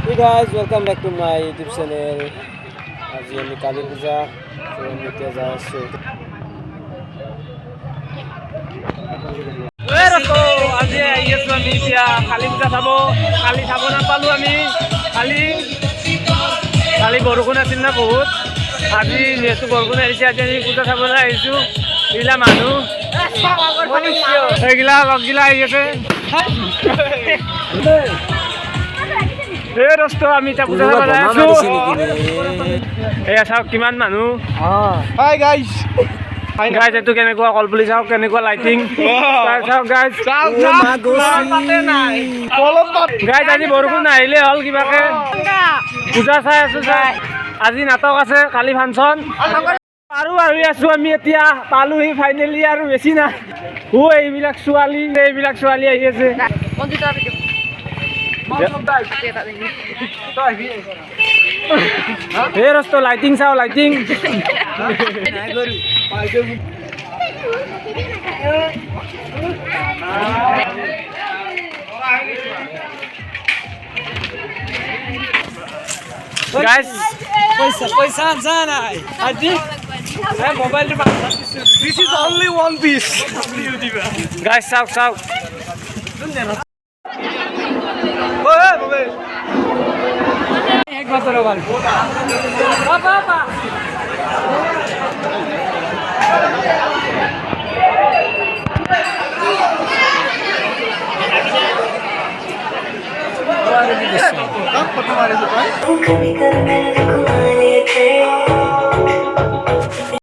Hey guys, welcome back to my YouTube channel. আজি আমি কালী পূজা এতিয়া যাই আছো। আজি আহি আছো আমি এতিয়া কালী পূজা চাব। কালি চাব নাপালো আমি। কালি বৰষুণ আছিল না বহুত। আজি যেহেতু বৰষুণ আহিছে আজি আমি পূজা চাবলৈ আহিছো। এইগিলা মানুহ এইগিলা লগগিলা আহি আছে। এই দোস্ত আমি এতিয়া পূজা চাব যাই আছো। এয়া চাওক কিমান মানুহ। Hi guys. গাইজ এইটো কেনেকুৱা কলপুলি চাওক কেনেকুৱা লাইটিং চাওক গাইজ গাইজ আজি বৰষুণ নাহিলে হ'ল কিবাকে পূজা চাই আছো চাই আজি নাটক আছে কালি ফাংচন আৰু আহি আছো আমি এতিয়া পালোহি ফাইনেলি আৰু বেছি নাই এইবিলাক ছোৱালী আহি আছে এই ৰস্ত লাইটিং চাও lighting guys paisa jana aji mobile this is only one piece guys sauk एक बात करो बाल पापा कभी कर मैं